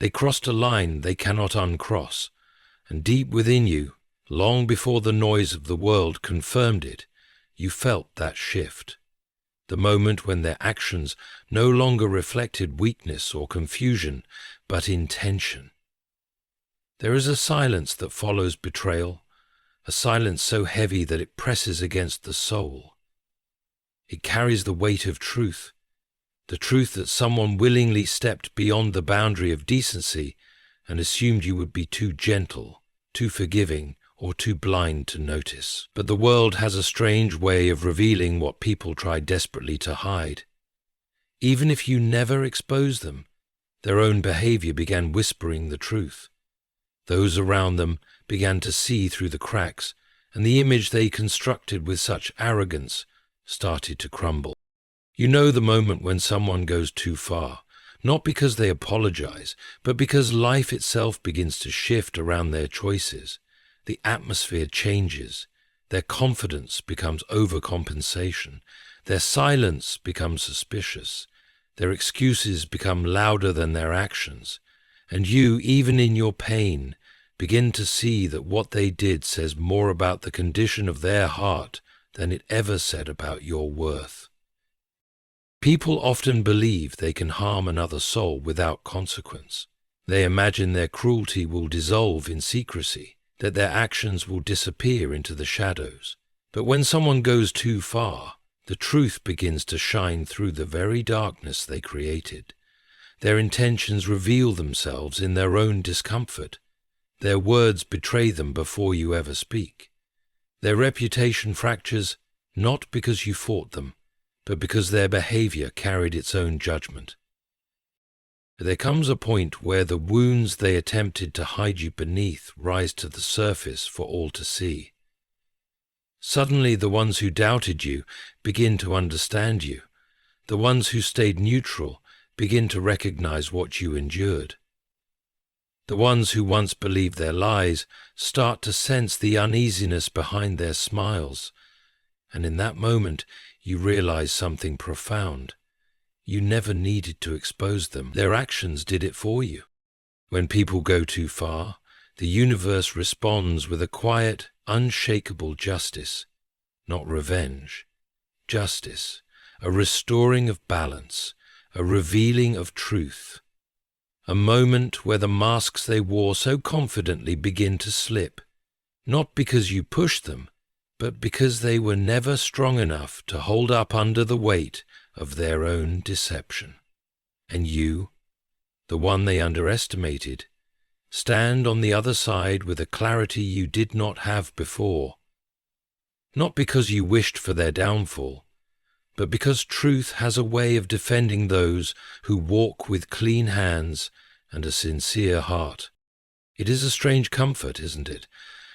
They crossed a line they cannot uncross, and deep within you, long before the noise of the world confirmed it, you felt that shift. The moment when their actions no longer reflected weakness or confusion, but intention. There is a silence that follows betrayal, a silence so heavy that it presses against the soul. It carries the weight of truth, the truth that someone willingly stepped beyond the boundary of decency and assumed you would be too gentle, too forgiving, or too blind to notice. But the world has a strange way of revealing what people try desperately to hide. Even if you never expose them, their own behavior began whispering the truth. Those around them began to see through the cracks, and the image they constructed with such arrogance started to crumble. You know the moment when someone goes too far, not because they apologize, but because life itself begins to shift around their choices. The atmosphere changes, their confidence becomes overcompensation, their silence becomes suspicious, their excuses become louder than their actions, and you, even in your pain, begin to see that what they did says more about the condition of their heart than it ever said about your worth. People often believe they can harm another soul without consequence. They imagine their cruelty will dissolve in secrecy, that their actions will disappear into the shadows. But when someone goes too far, the truth begins to shine through the very darkness they created. Their intentions reveal themselves in their own discomfort. Their words betray them before you ever speak. Their reputation fractures not because you fought them, but because their behavior carried its own judgment. There comes a point where the wounds they attempted to hide you beneath rise to the surface for all to see. Suddenly the ones who doubted you begin to understand you. The ones who stayed neutral begin to recognize what you endured. The ones who once believed their lies start to sense the uneasiness behind their smiles, and in that moment you realize something profound. You never needed to expose them. Their actions did it for you. When people go too far, the universe responds with a quiet, unshakable justice, not revenge. Justice, a restoring of balance, a revealing of truth. A moment where the masks they wore so confidently begin to slip, not because you pushed them, but because they were never strong enough to hold up under the weight of their own deception. And you, the one they underestimated, stand on the other side with a clarity you did not have before. Not because you wished for their downfall, but because truth has a way of defending those who walk with clean hands and a sincere heart. It is a strange comfort, isn't it,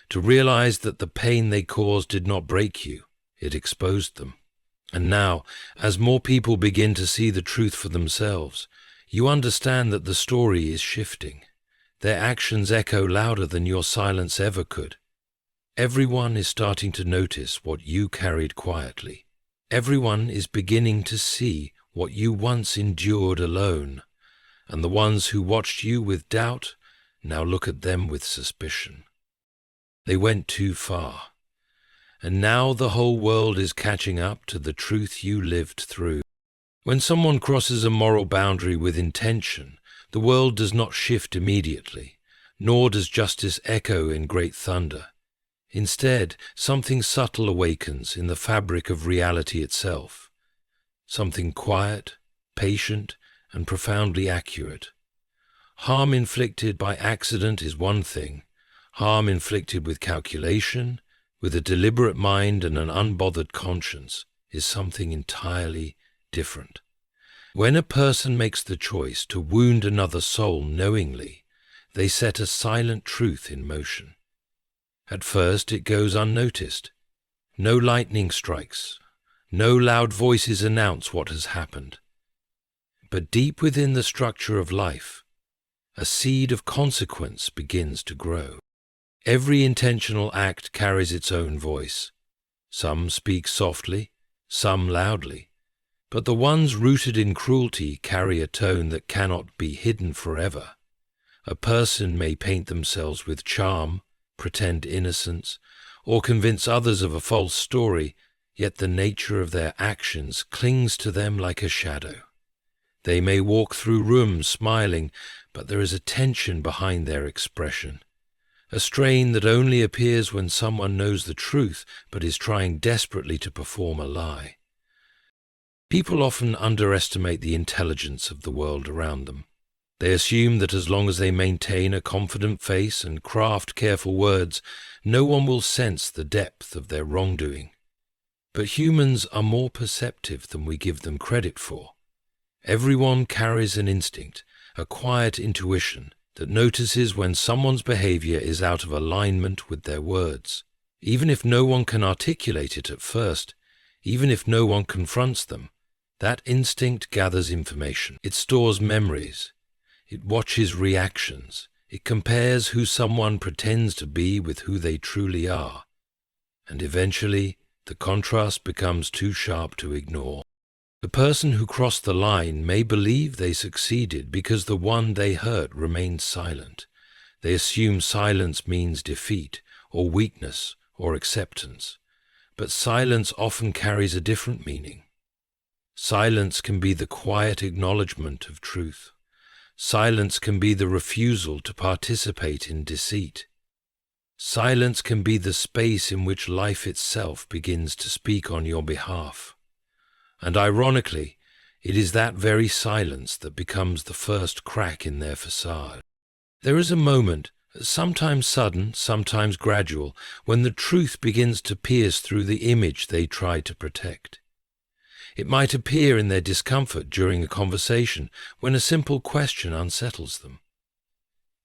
to realize that the pain they caused did not break you, it exposed them. And now, as more people begin to see the truth for themselves, you understand that the story is shifting. Their actions echo louder than your silence ever could. Everyone is starting to notice what you carried quietly. Everyone is beginning to see what you once endured alone, and the ones who watched you with doubt now look at them with suspicion. They went too far, and now the whole world is catching up to the truth you lived through. When someone crosses a moral boundary with intention, the world does not shift immediately, nor does justice echo in great thunder. Instead, something subtle awakens in the fabric of reality itself, something quiet, patient, and profoundly accurate. Harm inflicted by accident is one thing. Harm inflicted with calculation, with a deliberate mind and an unbothered conscience, is something entirely different. When a person makes the choice to wound another soul knowingly, they set a silent truth in motion. At first it goes unnoticed. No lightning strikes. No loud voices announce what has happened. But deep within the structure of life, a seed of consequence begins to grow. Every intentional act carries its own voice. Some speak softly, some loudly, but the ones rooted in cruelty carry a tone that cannot be hidden forever. A person may paint themselves with charm, pretend innocence, or convince others of a false story, yet the nature of their actions clings to them like a shadow. They may walk through rooms smiling, but there is a tension behind their expression, a strain that only appears when someone knows the truth but is trying desperately to perform a lie. People often underestimate the intelligence of the world around them. They assume that as long as they maintain a confident face and craft careful words, no one will sense the depth of their wrongdoing. But humans are more perceptive than we give them credit for. Everyone carries an instinct, a quiet intuition that notices when someone's behavior is out of alignment with their words. Even if no one can articulate it at first, even if no one confronts them, that instinct gathers information. It stores memories. It watches reactions. It compares who someone pretends to be with who they truly are. And eventually, the contrast becomes too sharp to ignore. The person who crossed the line may believe they succeeded because the one they hurt remained silent. They assume silence means defeat, or weakness, or acceptance. But silence often carries a different meaning. Silence can be the quiet acknowledgement of truth. Silence can be the refusal to participate in deceit. Silence can be the space in which life itself begins to speak on your behalf. And ironically, it is that very silence that becomes the first crack in their facade. There is a moment, sometimes sudden, sometimes gradual, when the truth begins to pierce through the image they try to protect. It might appear in their discomfort during a conversation when a simple question unsettles them.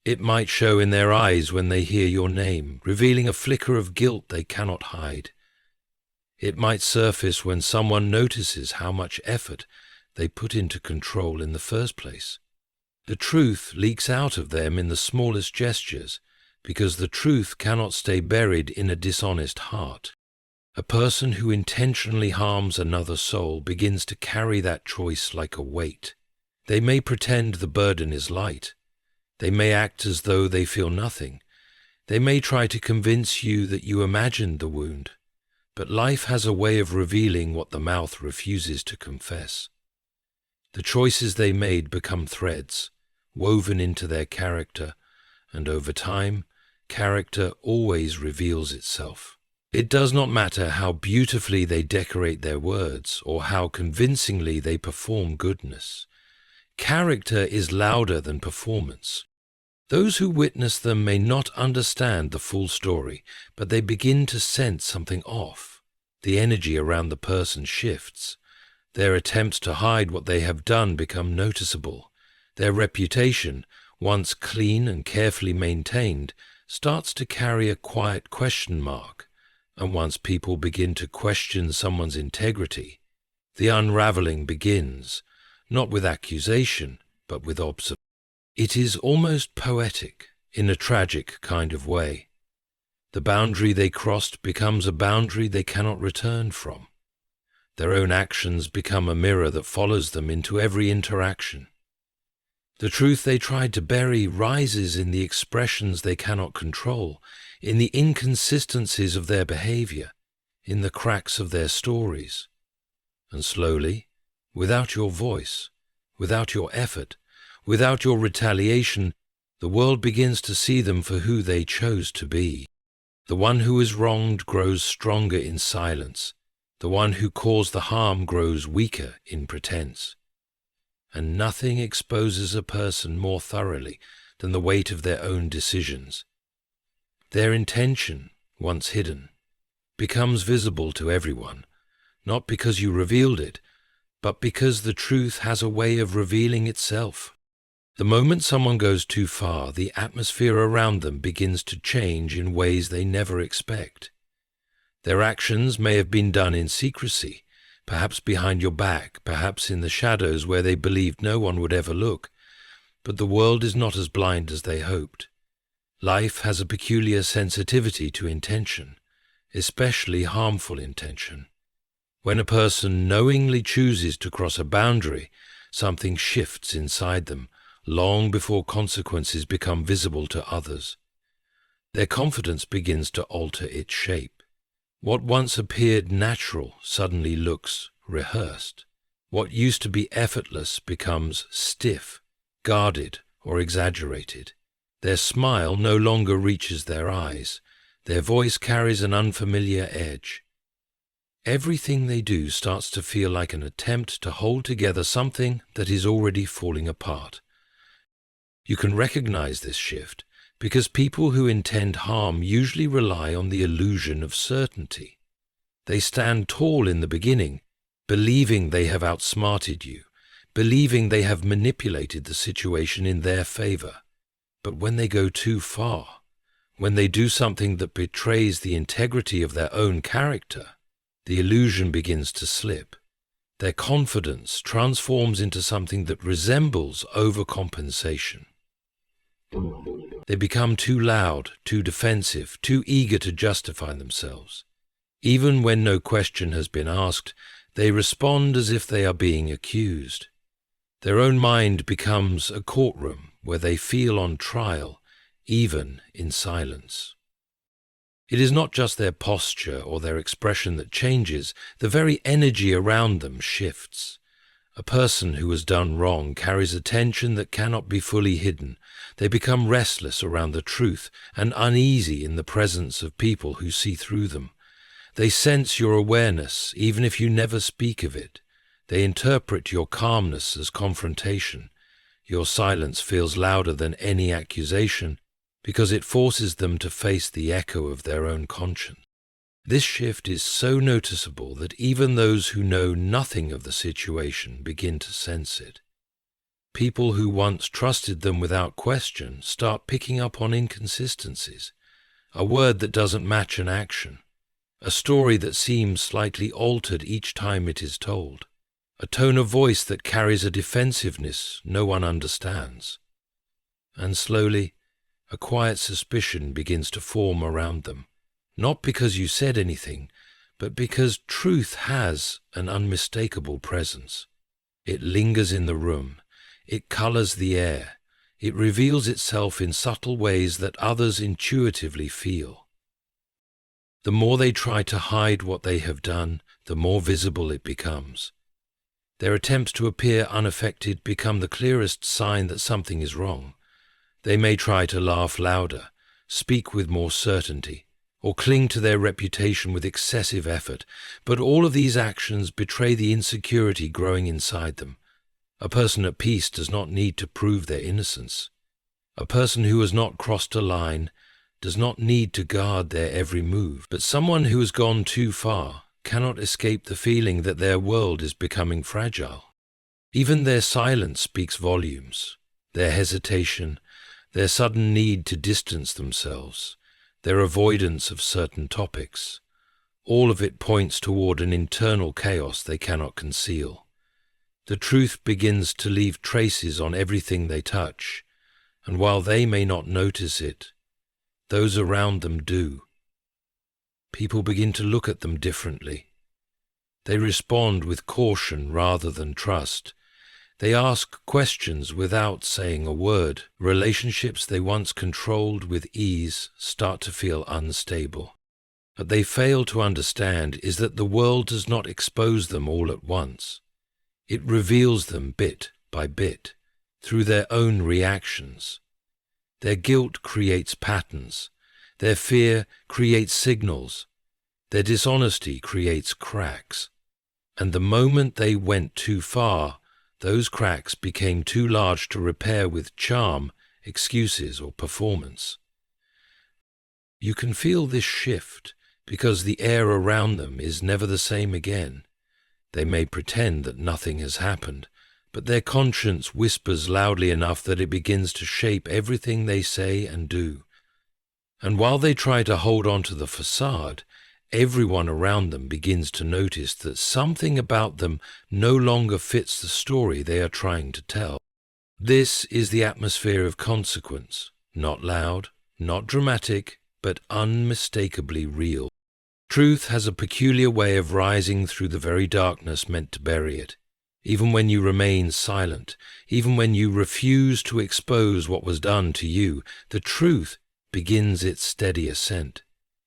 It might show in their eyes when they hear your name, revealing a flicker of guilt they cannot hide. It might surface when someone notices how much effort they put into control in the first place. The truth leaks out of them in the smallest gestures, because the truth cannot stay buried in a dishonest heart. A person who intentionally harms another soul begins to carry that choice like a weight. They may pretend the burden is light. They may act as though they feel nothing. They may try to convince you that you imagined the wound. But life has a way of revealing what the mouth refuses to confess. The choices they made become threads, woven into their character, and over time, character always reveals itself. It does not matter how beautifully they decorate their words or how convincingly they perform goodness. Character is louder than performance. Those who witness them may not understand the full story, but they begin to sense something off. The energy around the person shifts. Their attempts to hide what they have done become noticeable. Their reputation, once clean and carefully maintained, starts to carry a quiet question mark. And once people begin to question someone's integrity, the unraveling begins, not with accusation, but with observation. It is almost poetic, in a tragic kind of way. The boundary they crossed becomes a boundary they cannot return from. Their own actions become a mirror that follows them into every interaction. The truth they tried to bury rises in the expressions they cannot control, in the inconsistencies of their behavior, in the cracks of their stories. And slowly, without your voice, without your effort, without your retaliation, the world begins to see them for who they chose to be. The one who is wronged grows stronger in silence. The one who caused the harm grows weaker in pretense. And nothing exposes a person more thoroughly than the weight of their own decisions. Their intention, once hidden, becomes visible to everyone, not because you revealed it, but because the truth has a way of revealing itself. The moment someone goes too far, the atmosphere around them begins to change in ways they never expect. Their actions may have been done in secrecy, perhaps behind your back, perhaps in the shadows where they believed no one would ever look, but the world is not as blind as they hoped. Life has a peculiar sensitivity to intention, especially harmful intention. When a person knowingly chooses to cross a boundary, something shifts inside them, long before consequences become visible to others. Their confidence begins to alter its shape. What once appeared natural suddenly looks rehearsed. What used to be effortless becomes stiff, guarded, or exaggerated. Their smile no longer reaches their eyes. Their voice carries an unfamiliar edge. Everything they do starts to feel like an attempt to hold together something that is already falling apart. You can recognize this shift because people who intend harm usually rely on the illusion of certainty. They stand tall in the beginning, believing they have outsmarted you, believing they have manipulated the situation in their favor. But when they go too far, when they do something that betrays the integrity of their own character, the illusion begins to slip. Their confidence transforms into something that resembles overcompensation. They become too loud, too defensive, too eager to justify themselves. Even when no question has been asked, they respond as if they are being accused. Their own mind becomes a courtroom where they feel on trial, even in silence. It is not just their posture or their expression that changes, the very energy around them shifts. A person who has done wrong carries a tension that cannot be fully hidden. They become restless around the truth and uneasy in the presence of people who see through them. They sense your awareness, even if you never speak of it. They interpret your calmness as confrontation. Your silence feels louder than any accusation because it forces them to face the echo of their own conscience. This shift is so noticeable that even those who know nothing of the situation begin to sense it. People who once trusted them without question start picking up on inconsistencies, a word that doesn't match an action, a story that seems slightly altered each time it is told, a tone of voice that carries a defensiveness no one understands. And slowly, a quiet suspicion begins to form around them, not because you said anything, but because truth has an unmistakable presence. It lingers in the room, it colors the air, it reveals itself in subtle ways that others intuitively feel. The more they try to hide what they have done, the more visible it becomes. Their attempts to appear unaffected become the clearest sign that something is wrong. They may try to laugh louder, speak with more certainty, or cling to their reputation with excessive effort, but all of these actions betray the insecurity growing inside them. A person at peace does not need to prove their innocence. A person who has not crossed a line does not need to guard their every move, but someone who has gone too far cannot escape the feeling that their world is becoming fragile. Even their silence speaks volumes. Their hesitation, their sudden need to distance themselves, their avoidance of certain topics, all of it points toward an internal chaos they cannot conceal. The truth begins to leave traces on everything they touch, and while they may not notice it, those around them do. People begin to look at them differently. They respond with caution rather than trust. They ask questions without saying a word. Relationships they once controlled with ease start to feel unstable. What they fail to understand is that the world does not expose them all at once. It reveals them bit by bit, through their own reactions. Their guilt creates patterns. Their fear creates signals. Their dishonesty creates cracks. And the moment they went too far, those cracks became too large to repair with charm, excuses, or performance. You can feel this shift because the air around them is never the same again. They may pretend that nothing has happened, but their conscience whispers loudly enough that it begins to shape everything they say and do. And while they try to hold on to the facade, everyone around them begins to notice that something about them no longer fits the story they are trying to tell. This is the atmosphere of consequence, not loud, not dramatic, but unmistakably real. Truth has a peculiar way of rising through the very darkness meant to bury it. Even when you remain silent, even when you refuse to expose what was done to you, the truth begins its steady ascent.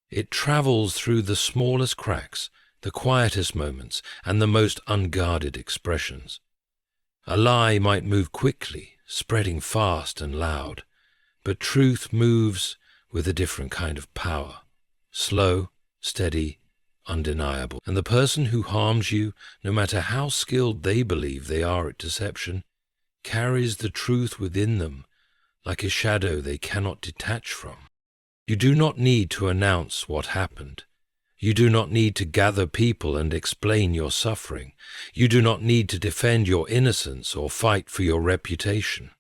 It travels through the smallest cracks, the quietest moments, and the most unguarded expressions. A lie might move quickly, spreading fast and loud, but truth moves with a different kind of power, slow, steady, undeniable. And the person who harms you, no matter how skilled they believe they are at deception, carries the truth within them like a shadow they cannot detach from. You do not need to announce what happened. You do not need to gather people and explain your suffering. You do not need to defend your innocence or fight for your reputation.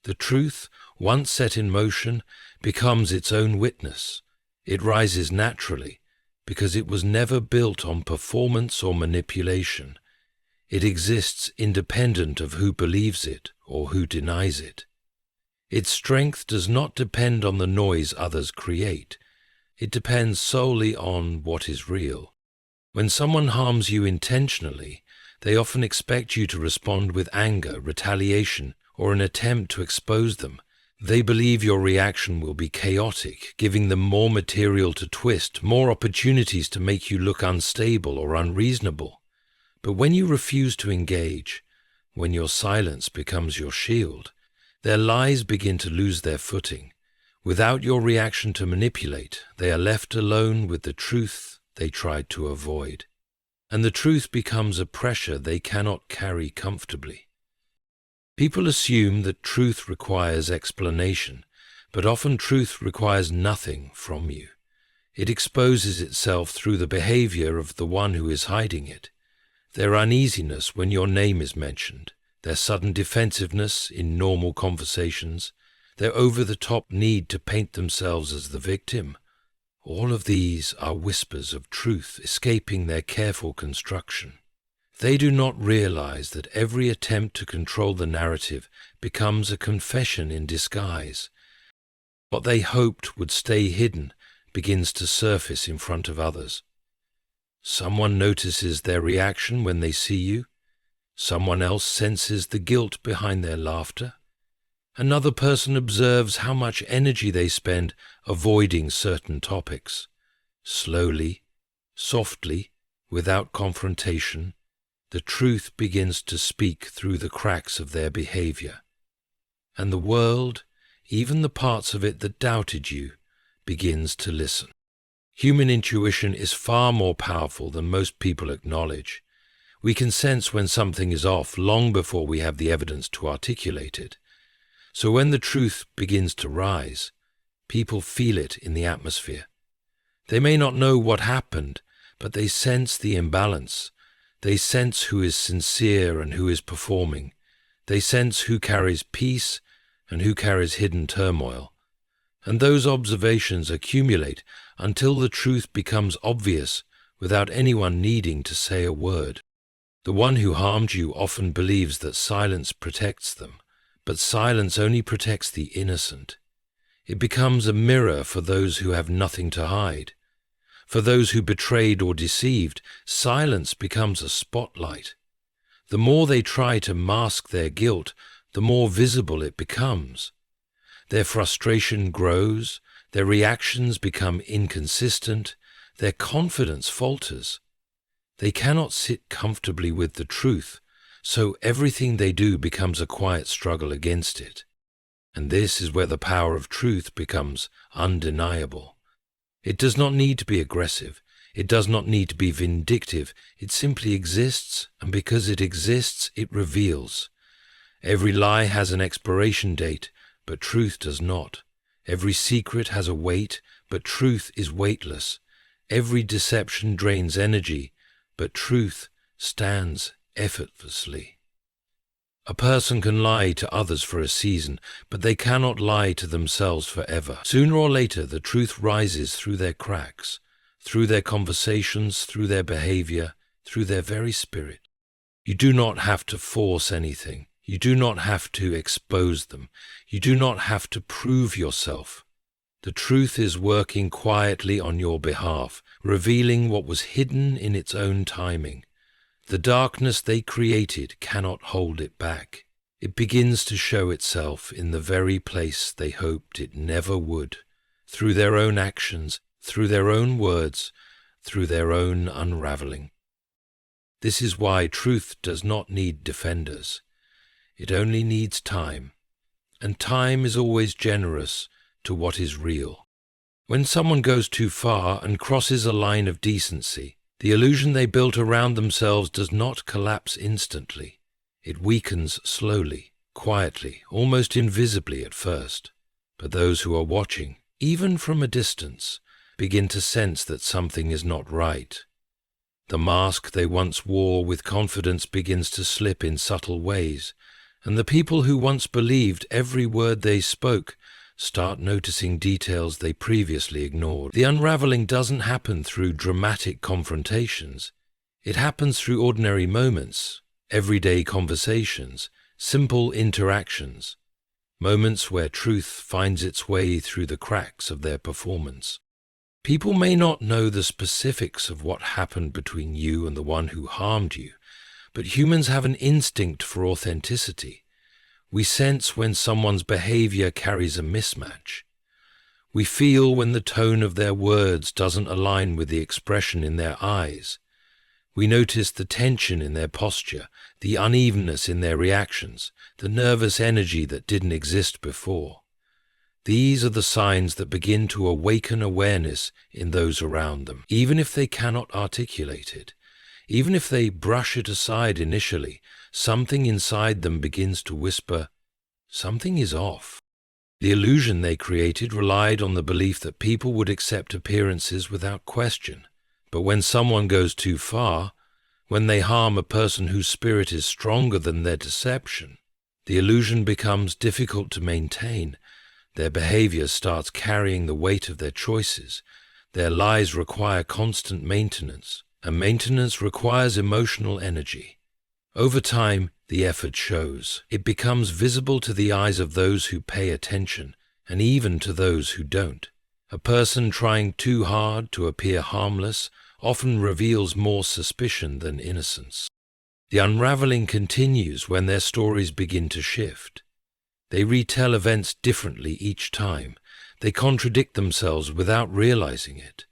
The truth, once set in motion, becomes its own witness. It rises naturally, because it was never built on performance or manipulation. It exists independent of who believes it or who denies it. Its strength does not depend on the noise others create. It depends solely on what is real. When someone harms you intentionally, they often expect you to respond with anger, retaliation, or an attempt to expose them. They believe your reaction will be chaotic, giving them more material to twist, more opportunities to make you look unstable or unreasonable. But when you refuse to engage, when your silence becomes your shield, their lies begin to lose their footing. Without your reaction to manipulate, they are left alone with the truth they tried to avoid. And the truth becomes a pressure they cannot carry comfortably. People assume that truth requires explanation, but often truth requires nothing from you. It exposes itself through the behavior of the one who is hiding it. Their uneasiness when your name is mentioned, their sudden defensiveness in normal conversations, their over-the-top need to paint themselves as the victim. All of these are whispers of truth escaping their careful construction. They do not realize that every attempt to control the narrative becomes a confession in disguise. What they hoped would stay hidden begins to surface in front of others. Someone notices their reaction when they see you. Someone else senses the guilt behind their laughter. Another person observes how much energy they spend avoiding certain topics. Slowly, softly, without confrontation, the truth begins to speak through the cracks of their behavior. And the world, even the parts of it that doubted you, begins to listen. Human intuition is far more powerful than most people acknowledge. We can sense when something is off long before we have the evidence to articulate it. So when the truth begins to rise, people feel it in the atmosphere. They may not know what happened, but they sense the imbalance. They sense who is sincere and who is performing. They sense who carries peace and who carries hidden turmoil. And those observations accumulate until the truth becomes obvious without anyone needing to say a word. The one who harmed you often believes that silence protects them, but silence only protects the innocent. It becomes a mirror for those who have nothing to hide. For those who betrayed or deceived, silence becomes a spotlight. The more they try to mask their guilt, the more visible it becomes. Their frustration grows, their reactions become inconsistent, their confidence falters. They cannot sit comfortably with the truth, so everything they do becomes a quiet struggle against it. And this is where the power of truth becomes undeniable. It does not need to be aggressive. It does not need to be vindictive. It simply exists, and because it exists, it reveals. Every lie has an expiration date, but truth does not. Every secret has a weight, but truth is weightless. Every deception drains energy, but truth stands effortlessly. A person can lie to others for a season, but they cannot lie to themselves forever. Sooner or later, the truth rises through their cracks, through their conversations, through their behavior, through their very spirit. You do not have to force anything. You do not have to expose them. You do not have to prove yourself. The truth is working quietly on your behalf, revealing what was hidden in its own timing. The darkness they created cannot hold it back. It begins to show itself in the very place they hoped it never would, through their own actions, through their own words, through their own unraveling. This is why truth does not need defenders. It only needs time, and time is always generous to what is real. When someone goes too far and crosses a line of decency, the illusion they built around themselves does not collapse instantly. It weakens slowly, quietly, almost invisibly at first. But those who are watching, even from a distance, begin to sense that something is not right. The mask they once wore with confidence begins to slip in subtle ways, and the people who once believed every word they spoke start noticing details they previously ignored. The unraveling doesn't happen through dramatic confrontations. It happens through ordinary moments, everyday conversations, simple interactions, moments where truth finds its way through the cracks of their performance. People may not know the specifics of what happened between you and the one who harmed you, but humans have an instinct for authenticity. We sense when someone's behavior carries a mismatch. We feel when the tone of their words doesn't align with the expression in their eyes. We notice the tension in their posture, the unevenness in their reactions, the nervous energy that didn't exist before. These are the signs that begin to awaken awareness in those around them, even if they cannot articulate it. Even if they brush it aside initially, something inside them begins to whisper, something is off. The illusion they created relied on the belief that people would accept appearances without question. But when someone goes too far, when they harm a person whose spirit is stronger than their deception, the illusion becomes difficult to maintain. Their behavior starts carrying the weight of their choices. Their lies require constant maintenance, and maintenance requires emotional energy. Over time, the effort shows. It becomes visible to the eyes of those who pay attention, and even to those who don't. A person trying too hard to appear harmless often reveals more suspicion than innocence. The unraveling continues when their stories begin to shift. They retell events differently each time. They contradict themselves without realizing it.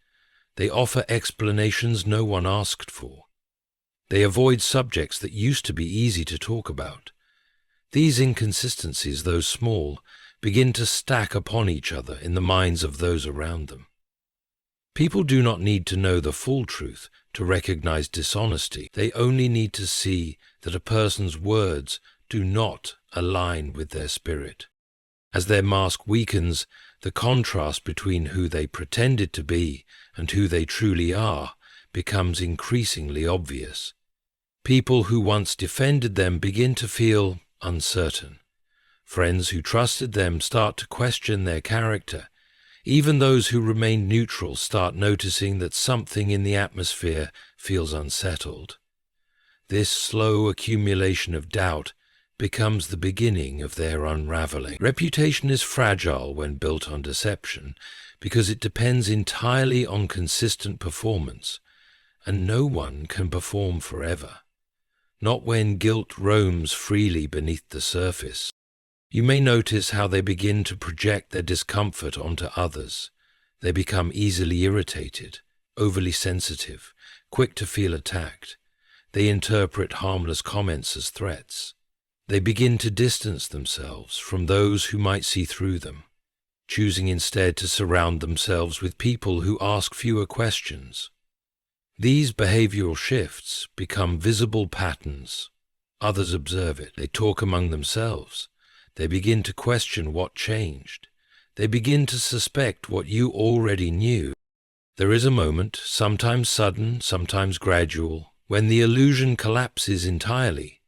They offer explanations no one asked for. They avoid subjects that used to be easy to talk about. These inconsistencies, though small, begin to stack upon each other in the minds of those around them. People do not need to know the full truth to recognize dishonesty. They only need to see that a person's words do not align with their spirit. As their mask weakens, the contrast between who they pretended to be and who they truly are becomes increasingly obvious. People who once defended them begin to feel uncertain. Friends who trusted them start to question their character. Even those who remain neutral start noticing that something in the atmosphere feels unsettled. This slow accumulation of doubt becomes the beginning of their unraveling. Reputation is fragile when built on deception because it depends entirely on consistent performance, and no one can perform forever. Not when guilt roams freely beneath the surface. You may notice how they begin to project their discomfort onto others. They become easily irritated, overly sensitive, quick to feel attacked. They interpret harmless comments as threats. They begin to distance themselves from those who might see through them, choosing instead to surround themselves with people who ask fewer questions. These behavioral shifts become visible patterns. Others observe it. They talk among themselves. They begin to question what changed. They begin to suspect what you already knew. There is a moment, sometimes sudden, sometimes gradual, when the illusion collapses entirely.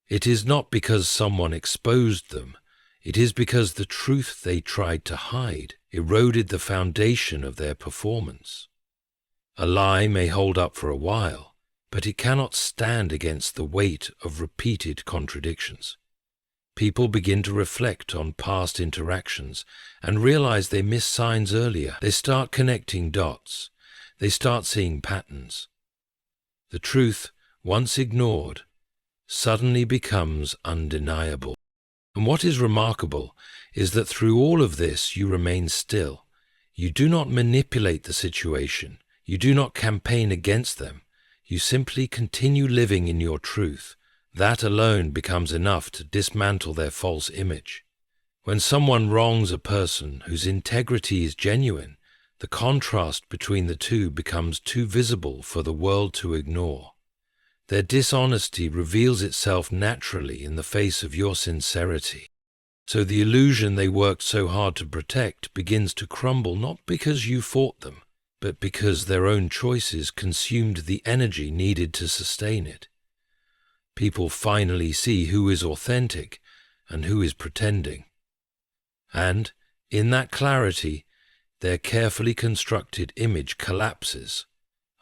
It is not because someone exposed them. It is because the truth they tried to hide eroded the foundation of their performance. A lie may hold up for a while, but it cannot stand against the weight of repeated contradictions. People begin to reflect on past interactions and realize they missed signs earlier. They start connecting dots. They start seeing patterns. The truth, once ignored, suddenly becomes undeniable. And what is remarkable is that through all of this you remain still. You do not manipulate the situation. You do not campaign against them. You simply continue living in your truth. That alone becomes enough to dismantle their false image. When someone wrongs a person whose integrity is genuine, the contrast between the two becomes too visible for the world to ignore. Their dishonesty reveals itself naturally in the face of your sincerity. So the illusion they worked so hard to protect begins to crumble not because you fought them, but because their own choices consumed the energy needed to sustain it. People finally see who is authentic and who is pretending. And, in that clarity, their carefully constructed image collapses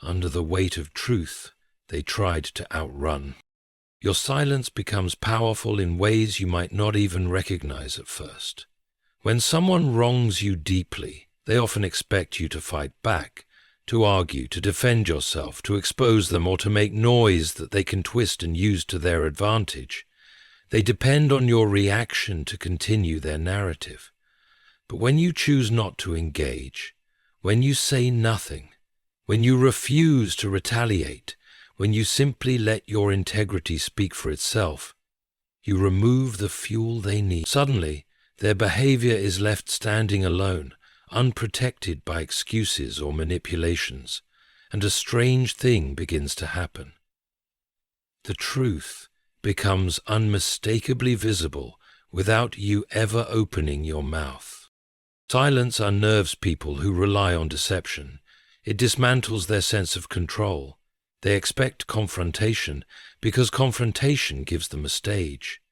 under the weight of truth they tried to outrun. Your silence becomes powerful in ways you might not even recognize at first. When someone wrongs you deeply, they often expect you to fight back, to argue, to defend yourself, to expose them, or to make noise that they can twist and use to their advantage. They depend on your reaction to continue their narrative. But when you choose not to engage, when you say nothing, when you refuse to retaliate, when you simply let your integrity speak for itself, you remove the fuel they need. Suddenly, their behavior is left standing alone, unprotected by excuses or manipulations, and a strange thing begins to happen. The truth becomes unmistakably visible without you ever opening your mouth. Silence unnerves people who rely on deception. It dismantles their sense of control. They expect confrontation because confrontation gives them a stage.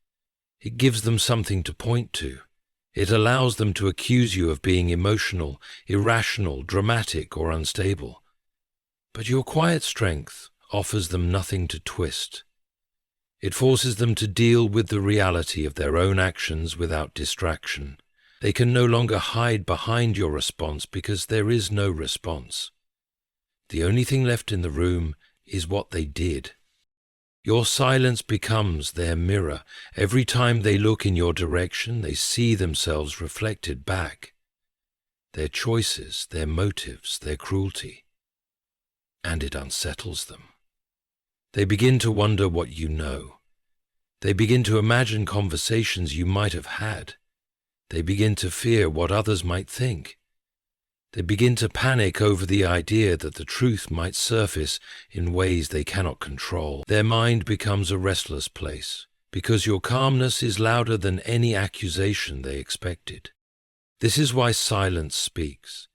It gives them something to point to. It allows them to accuse you of being emotional, irrational, dramatic, or unstable. But your quiet strength offers them nothing to twist. It forces them to deal with the reality of their own actions without distraction. They can no longer hide behind your response because there is no response. The only thing left in the room is what they did. Your silence becomes their mirror. Every time they look in your direction, they see themselves reflected back. Their choices, their motives, their cruelty. And it unsettles them. They begin to wonder what you know. They begin to imagine conversations you might have had. They begin to fear what others might think. They begin to panic over the idea that the truth might surface in ways they cannot control. Their mind becomes a restless place, because your calmness is louder than any accusation they expected. This is why silence speaks.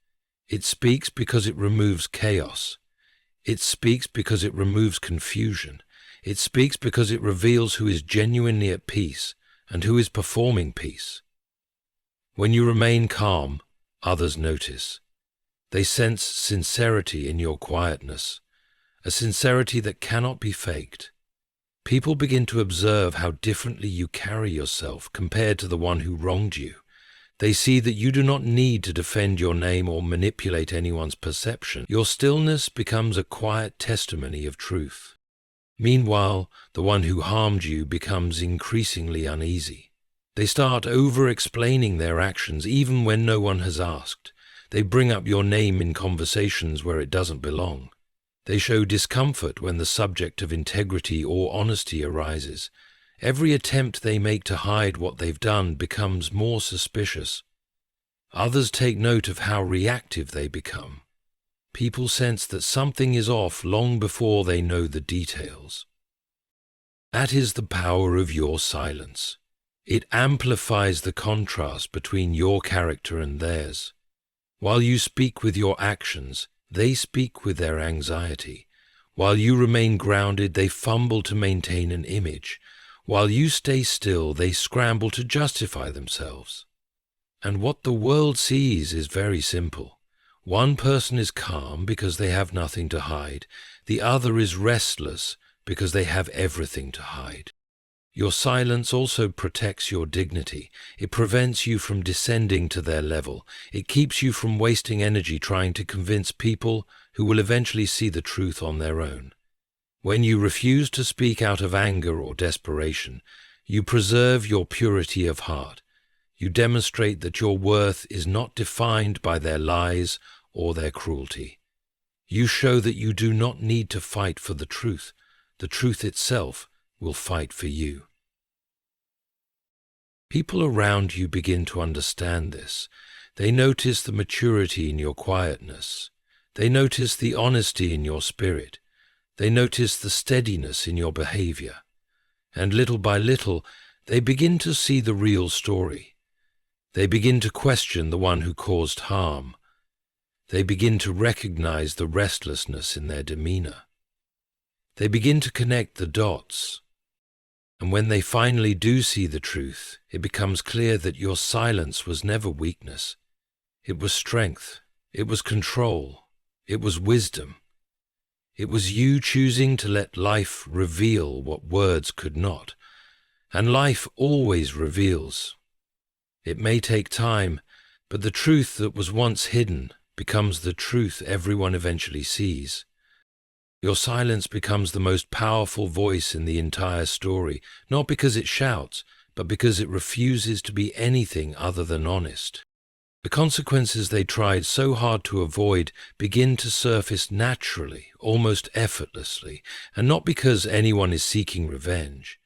It speaks because it removes chaos. It speaks because it removes confusion. It speaks because it reveals who is genuinely at peace and who is performing peace. When you remain calm, others notice. They sense sincerity in your quietness, a sincerity that cannot be faked. People begin to observe how differently you carry yourself compared to the one who wronged you. They see that you do not need to defend your name or manipulate anyone's perception. Your stillness becomes a quiet testimony of truth. Meanwhile, the one who harmed you becomes increasingly uneasy. They start over-explaining their actions even when no one has asked. They bring up your name in conversations where it doesn't belong. They show discomfort when the subject of integrity or honesty arises. Every attempt they make to hide what they've done becomes more suspicious. Others take note of how reactive they become. People sense that something is off long before they know the details. That is the power of your silence. It amplifies the contrast between your character and theirs. While you speak with your actions, they speak with their anxiety. While you remain grounded, they fumble to maintain an image. While you stay still, they scramble to justify themselves. And what the world sees is very simple. One person is calm because they have nothing to hide. The other is restless because they have everything to hide. Your silence also protects your dignity. It prevents you from descending to their level. It keeps you from wasting energy trying to convince people who will eventually see the truth on their own. When you refuse to speak out of anger or desperation, you preserve your purity of heart. You demonstrate that your worth is not defined by their lies or their cruelty. You show that you do not need to fight for the truth. The truth itself will fight for you. People around you begin to understand this. They notice the maturity in your quietness. They notice the honesty in your spirit. They notice the steadiness in your behavior. And little by little, they begin to see the real story. They begin to question the one who caused harm. They begin to recognize the restlessness in their demeanor. They begin to connect the dots. And when they finally do see the truth, it becomes clear that your silence was never weakness. It was strength. It was control. It was wisdom. It was you choosing to let life reveal what words could not. And life always reveals. It may take time, but the truth that was once hidden becomes the truth everyone eventually sees. Your silence becomes the most powerful voice in the entire story, not because it shouts, but because it refuses to be anything other than honest. The consequences they tried so hard to avoid begin to surface naturally, almost effortlessly, and not because anyone is seeking revenge.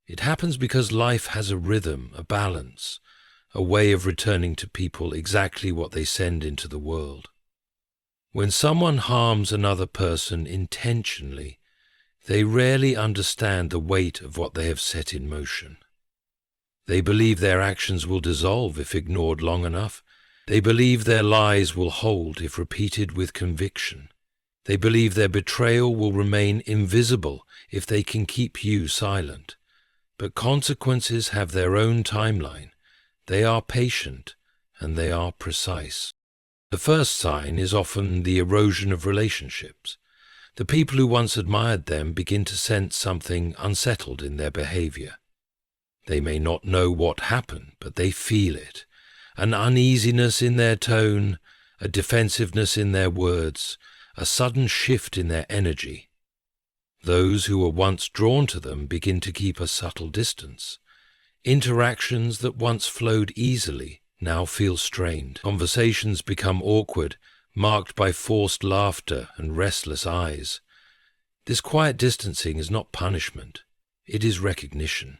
It happens because life has a rhythm, a balance, a way of returning to people exactly what they send into the world. When someone harms another person intentionally, they rarely understand the weight of what they have set in motion. They believe their actions will dissolve if ignored long enough. They believe their lies will hold if repeated with conviction. They believe their betrayal will remain invisible if they can keep you silent. But consequences have their own timeline. They are patient and they are precise. The first sign is often the erosion of relationships. The people who once admired them begin to sense something unsettled in their behavior. They may not know what happened, but they feel it. An uneasiness in their tone, a defensiveness in their words, a sudden shift in their energy. Those who were once drawn to them begin to keep a subtle distance. Interactions that once flowed easily now feel strained. Conversations become awkward, marked by forced laughter and restless eyes. This quiet distancing is not punishment. It is recognition.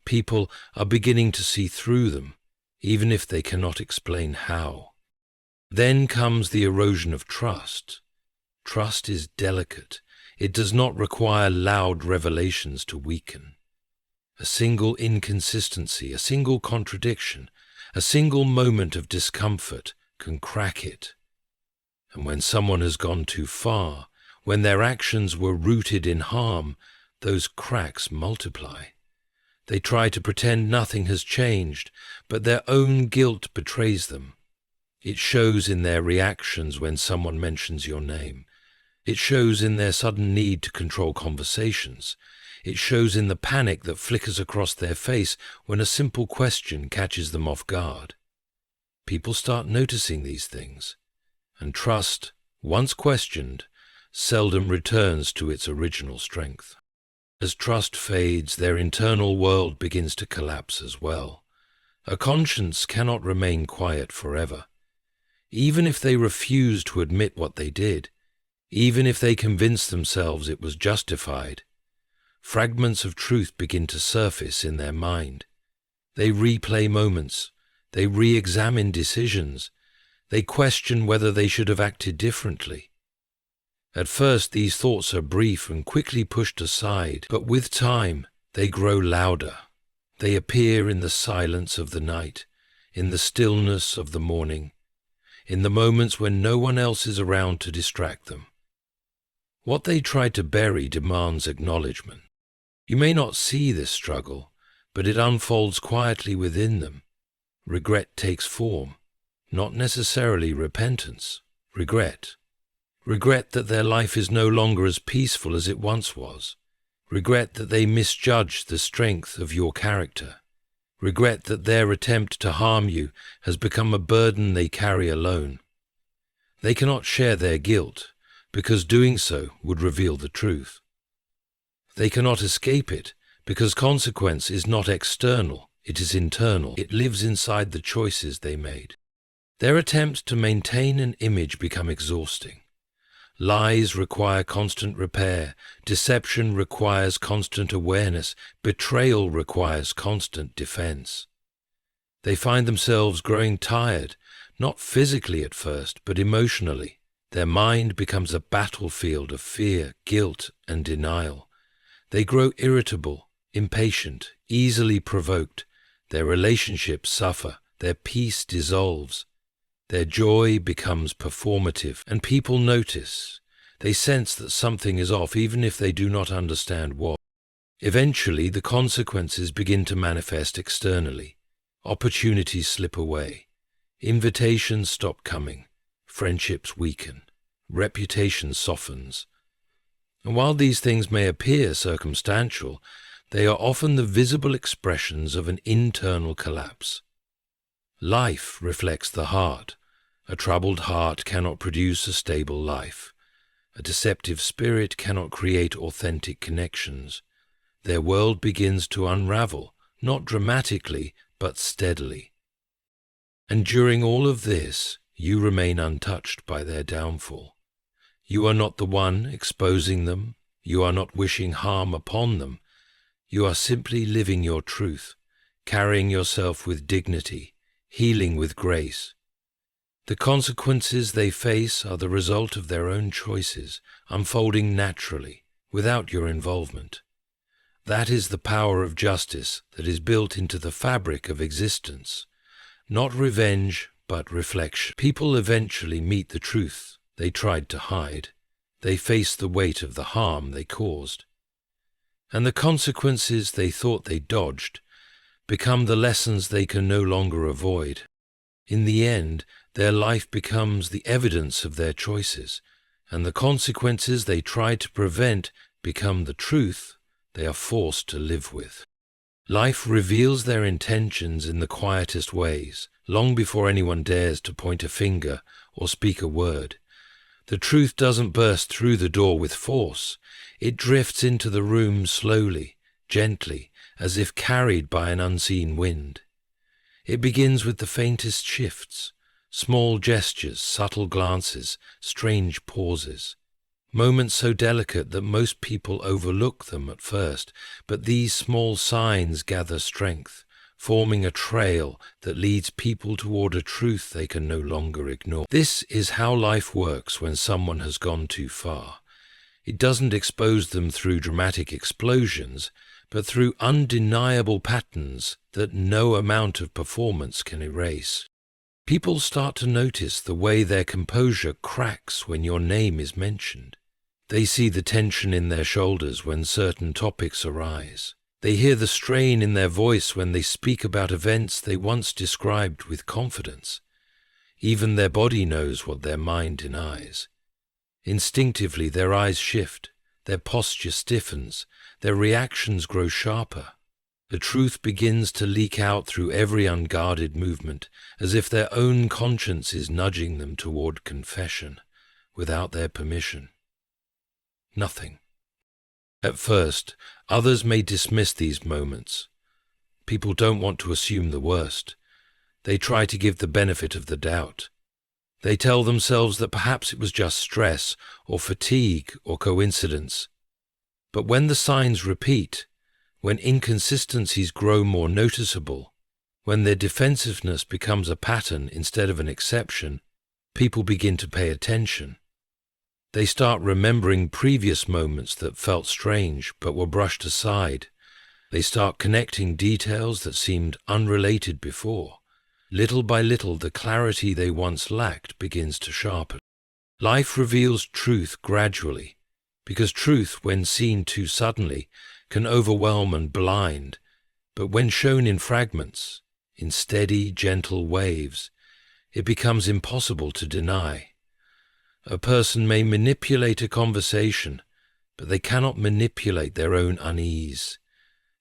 People are beginning to see through them, even if they cannot explain how. Then comes the erosion of trust. Trust is delicate. It does not require loud revelations to weaken. A single inconsistency, a single contradiction, a single moment of discomfort can crack it. And when someone has gone too far, when their actions were rooted in harm, those cracks multiply. They try to pretend nothing has changed, but their own guilt betrays them. It shows in their reactions when someone mentions your name. It shows in their sudden need to control conversations. It shows in the panic that flickers across their face when a simple question catches them off guard. People start noticing these things, and trust, once questioned, seldom returns to its original strength. As trust fades, their internal world begins to collapse as well. A conscience cannot remain quiet forever. Even if they refuse to admit what they did, even if they convince themselves it was justified, fragments of truth begin to surface in their mind. They replay moments. They re-examine decisions. They question whether they should have acted differently. At first, these thoughts are brief and quickly pushed aside, but with time, they grow louder. They appear in the silence of the night, in the stillness of the morning, in the moments when no one else is around to distract them. What they try to bury demands acknowledgement. You may not see this struggle, but it unfolds quietly within them. Regret takes form, not necessarily repentance. Regret. Regret that their life is no longer as peaceful as it once was. Regret that they misjudged the strength of your character. Regret that their attempt to harm you has become a burden they carry alone. They cannot share their guilt, because doing so would reveal the truth. They cannot escape it, because consequence is not external, it is internal. It lives inside the choices they made. Their attempts to maintain an image become exhausting. Lies require constant repair, deception requires constant awareness, betrayal requires constant defense. They find themselves growing tired, not physically at first, but emotionally. Their mind becomes a battlefield of fear, guilt, and denial. They grow irritable, impatient, easily provoked. Their relationships suffer, their peace dissolves. Their joy becomes performative, and people notice. They sense that something is off, even if they do not understand what. Eventually, the consequences begin to manifest externally. Opportunities slip away. Invitations stop coming. Friendships weaken. Reputation softens. And while these things may appear circumstantial, they are often the visible expressions of an internal collapse. Life reflects the heart. A troubled heart cannot produce a stable life. A deceptive spirit cannot create authentic connections. Their world begins to unravel, not dramatically, but steadily. And during all of this, you remain untouched by their downfall. You are not the one exposing them. You are not wishing harm upon them. You are simply living your truth, carrying yourself with dignity, healing with grace. The consequences they face are the result of their own choices, unfolding naturally, without your involvement. That is the power of justice that is built into the fabric of existence. Not revenge, but reflection. People eventually meet the truth they tried to hide. They face the weight of the harm they caused. And the consequences they thought they dodged become the lessons they can no longer avoid. In the end, their life becomes the evidence of their choices, and the consequences they tried to prevent become the truth they are forced to live with. Life reveals their intentions in the quietest ways, long before anyone dares to point a finger or speak a word. The truth doesn't burst through the door with force. It drifts into the room slowly, gently, as if carried by an unseen wind. It begins with the faintest shifts, small gestures, subtle glances, strange pauses. Moments so delicate that most people overlook them at first, but these small signs gather strength, forming a trail that leads people toward a truth they can no longer ignore. This is how life works when someone has gone too far. It doesn't expose them through dramatic explosions, but through undeniable patterns that no amount of performance can erase. People start to notice the way their composure cracks when your name is mentioned. They see the tension in their shoulders when certain topics arise. They hear the strain in their voice when they speak about events they once described with confidence. Even their body knows what their mind denies. Instinctively, their eyes shift, their posture stiffens, their reactions grow sharper. The truth begins to leak out through every unguarded movement, as if their own conscience is nudging them toward confession, without their permission. Nothing. At first, others may dismiss these moments. People don't want to assume the worst. They try to give the benefit of the doubt. They tell themselves that perhaps it was just stress, or fatigue, or coincidence. But when the signs repeat, when inconsistencies grow more noticeable, when their defensiveness becomes a pattern instead of an exception, people begin to pay attention. They start remembering previous moments that felt strange but were brushed aside. They start connecting details that seemed unrelated before. Little by little, the clarity they once lacked begins to sharpen. Life reveals truth gradually, because truth, when seen too suddenly, can overwhelm and blind, but when shown in fragments, in steady, gentle waves, it becomes impossible to deny. A person may manipulate a conversation, but they cannot manipulate their own unease.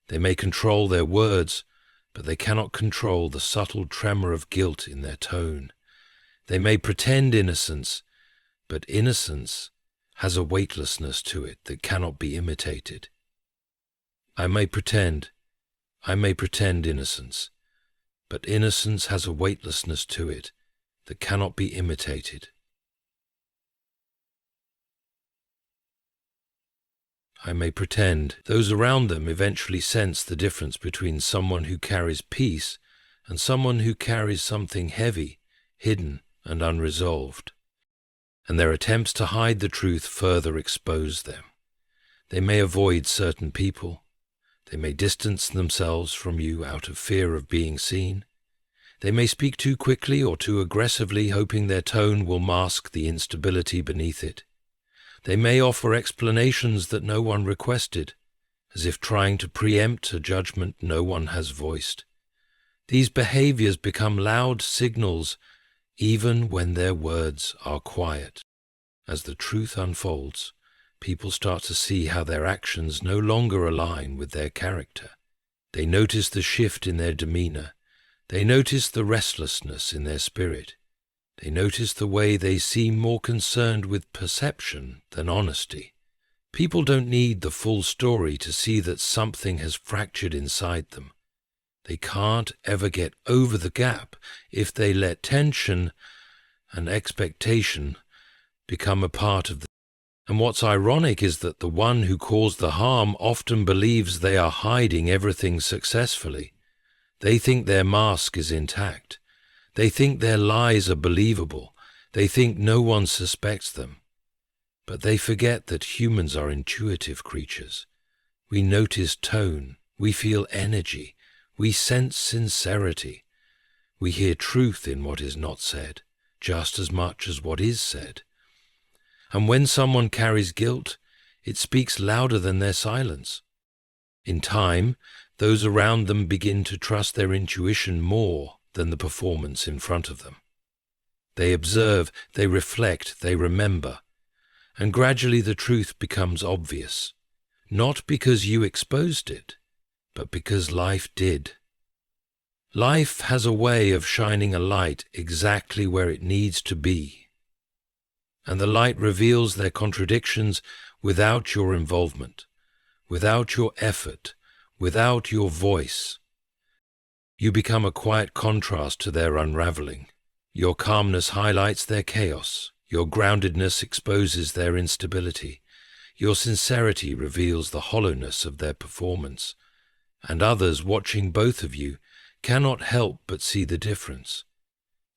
They may control their words, but they cannot control the subtle tremor of guilt in their tone. They may pretend innocence, but innocence has a weightlessness to it that cannot be imitated. I may pretend innocence, but innocence has a weightlessness to it that cannot be imitated. I may pretend those around them eventually sense the difference between someone who carries peace and someone who carries something heavy, hidden and unresolved, and their attempts to hide the truth further expose them. They may avoid certain people. They may distance themselves from you out of fear of being seen. They may speak too quickly or too aggressively, hoping their tone will mask the instability beneath it. They may offer explanations that no one requested, as if trying to preempt a judgment no one has voiced. These behaviors become loud signals even when their words are quiet. As the truth unfolds, people start to see how their actions no longer align with their character. They notice the shift in their demeanor. They notice the restlessness in their spirit. They notice the way they seem more concerned with perception than honesty. People don't need the full story to see that something has fractured inside them. They can't ever get over the gap if they let tension and expectation become a part of them. And what's ironic is that the one who caused the harm often believes they are hiding everything successfully. They think their mask is intact. They think their lies are believable. They think no one suspects them. But they forget that humans are intuitive creatures. We notice tone. We feel energy. We sense sincerity. We hear truth in what is not said, just as much as what is said. And when someone carries guilt, it speaks louder than their silence. In time, those around them begin to trust their intuition more than the performance in front of them. They observe, they reflect, they remember, and gradually the truth becomes obvious, not because you exposed it, but because life did. Life has a way of shining a light exactly where it needs to be, and the light reveals their contradictions without your involvement, without your effort, without your voice. You become a quiet contrast to their unraveling. Your calmness highlights their chaos. Your groundedness exposes their instability. Your sincerity reveals the hollowness of their performance. And others watching both of you cannot help but see the difference.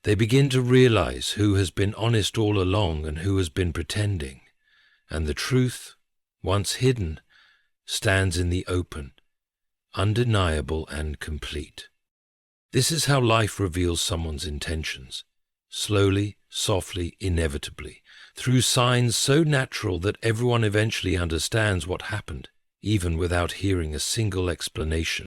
They begin to realize who has been honest all along and who has been pretending. And the truth, once hidden, stands in the open, undeniable and complete. This is how life reveals someone's intentions, slowly, softly, inevitably, through signs so natural that everyone eventually understands what happened, even without hearing a single explanation.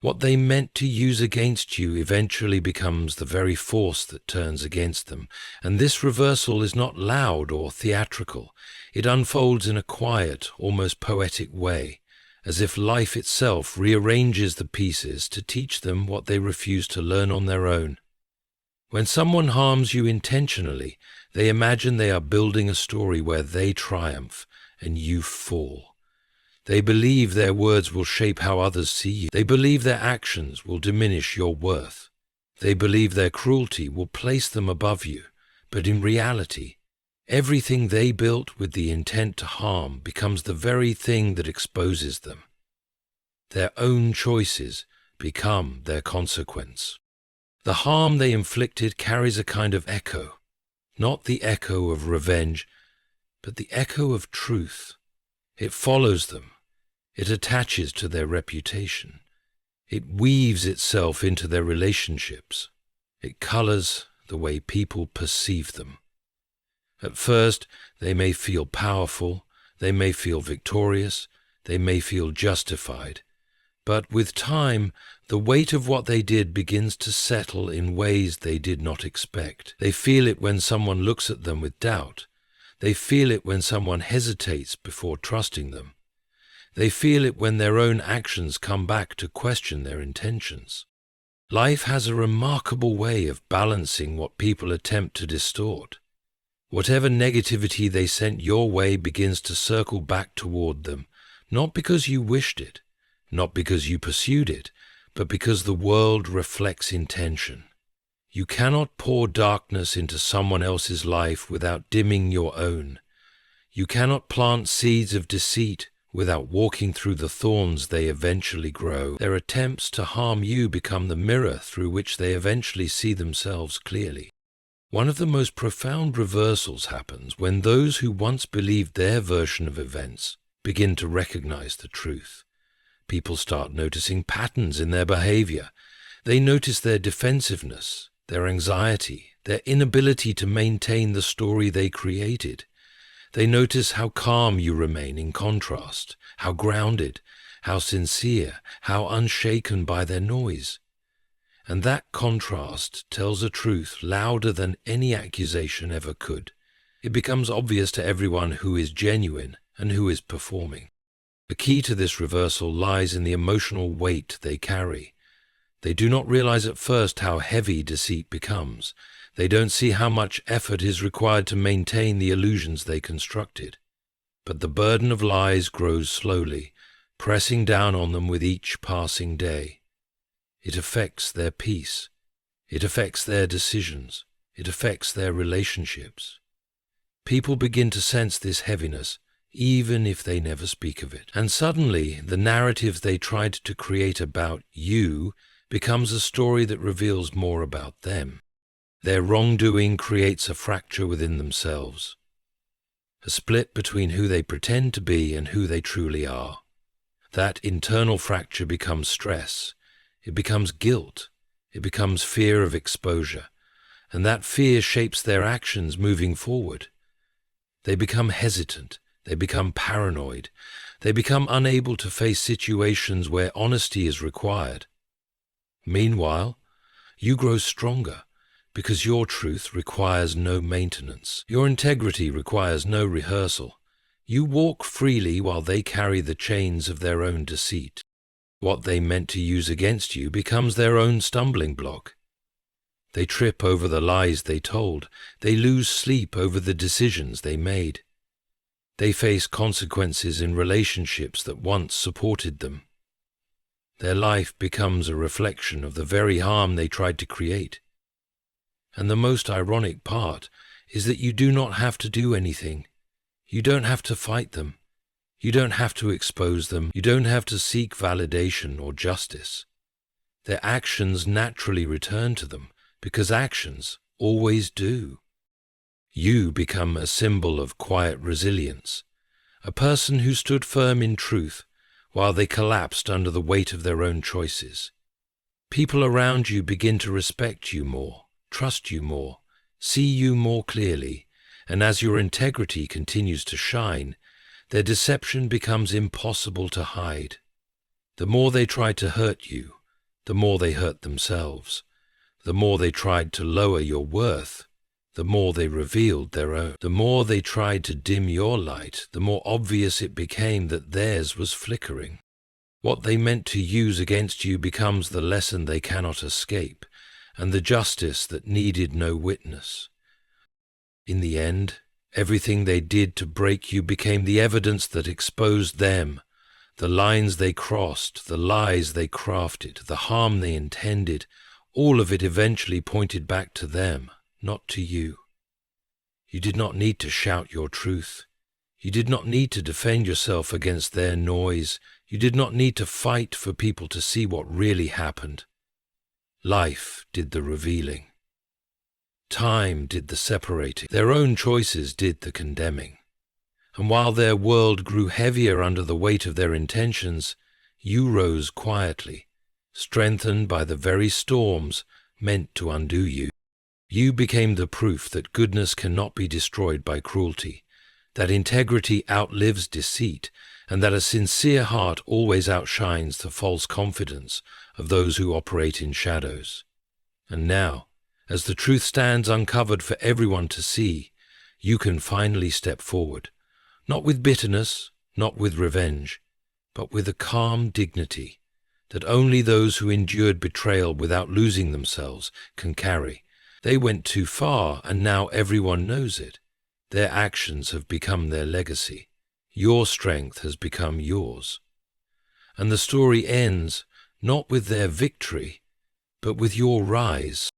What they meant to use against you eventually becomes the very force that turns against them, and this reversal is not loud or theatrical. It unfolds in a quiet, almost poetic way, as if life itself rearranges the pieces to teach them what they refuse to learn on their own. When someone harms you intentionally, they imagine they are building a story where they triumph and you fall. They believe their words will shape how others see you. They believe their actions will diminish your worth. They believe their cruelty will place them above you. But in reality, everything they built with the intent to harm becomes the very thing that exposes them. Their own choices become their consequence. The harm they inflicted carries a kind of echo, not the echo of revenge, but the echo of truth. It follows them. It attaches to their reputation. It weaves itself into their relationships. It colors the way people perceive them. At first, they may feel powerful, they may feel victorious, they may feel justified. But with time, the weight of what they did begins to settle in ways they did not expect. They feel it when someone looks at them with doubt. They feel it when someone hesitates before trusting them. They feel it when their own actions come back to question their intentions. Life has a remarkable way of balancing what people attempt to distort. Whatever negativity they sent your way begins to circle back toward them, not because you wished it, not because you pursued it, but because the world reflects intention. You cannot pour darkness into someone else's life without dimming your own. You cannot plant seeds of deceit without walking through the thorns they eventually grow. Their attempts to harm you become the mirror through which they eventually see themselves clearly. One of the most profound reversals happens when those who once believed their version of events begin to recognize the truth. People start noticing patterns in their behavior. They notice their defensiveness, their anxiety, their inability to maintain the story they created. They notice how calm you remain in contrast, how grounded, how sincere, how unshaken by their noise. And that contrast tells a truth louder than any accusation ever could. It becomes obvious to everyone who is genuine and who is performing. The key to this reversal lies in the emotional weight they carry. They do not realize at first how heavy deceit becomes. They don't see how much effort is required to maintain the illusions they constructed. But the burden of lies grows slowly, pressing down on them with each passing day. It affects their peace. It affects their decisions. It affects their relationships. People begin to sense this heaviness, even if they never speak of it. And suddenly, the narrative they tried to create about you becomes a story that reveals more about them. Their wrongdoing creates a fracture within themselves, a split between who they pretend to be and who they truly are. That internal fracture becomes stress. It becomes guilt. It becomes fear of exposure. And that fear shapes their actions moving forward. They become hesitant. They become paranoid. They become unable to face situations where honesty is required. Meanwhile, you grow stronger because your truth requires no maintenance. Your integrity requires no rehearsal. You walk freely while they carry the chains of their own deceit. What they meant to use against you becomes their own stumbling block. They trip over the lies they told. They lose sleep over the decisions they made. They face consequences in relationships that once supported them. Their life becomes a reflection of the very harm they tried to create. And the most ironic part is that you do not have to do anything. You don't have to fight them. You don't have to expose them. You don't have to seek validation or justice. Their actions naturally return to them because actions always do. You become a symbol of quiet resilience, a person who stood firm in truth while they collapsed under the weight of their own choices. People around you begin to respect you more, trust you more, see you more clearly, and as your integrity continues to shine, their deception becomes impossible to hide. The more they tried to hurt you, the more they hurt themselves. The more they tried to lower your worth, the more they revealed their own. The more they tried to dim your light, the more obvious it became that theirs was flickering. What they meant to use against you becomes the lesson they cannot escape, and the justice that needed no witness. In the end, everything they did to break you became the evidence that exposed them, the lines they crossed, the lies they crafted, the harm they intended. All of it eventually pointed back to them, not to you. You did not need to shout your truth. You did not need to defend yourself against their noise. You did not need to fight for people to see what really happened. Life did the revealing. Time did the separating. Their own choices did the condemning. And while their world grew heavier under the weight of their intentions, you rose quietly, strengthened by the very storms meant to undo you. You became the proof that goodness cannot be destroyed by cruelty, that integrity outlives deceit, and that a sincere heart always outshines the false confidence of those who operate in shadows. And now, as the truth stands uncovered for everyone to see, you can finally step forward, not with bitterness, not with revenge, but with a calm dignity that only those who endured betrayal without losing themselves can carry. They went too far, and now everyone knows it. Their actions have become their legacy. Your strength has become yours. and the story ends not with their victory, but with your rise.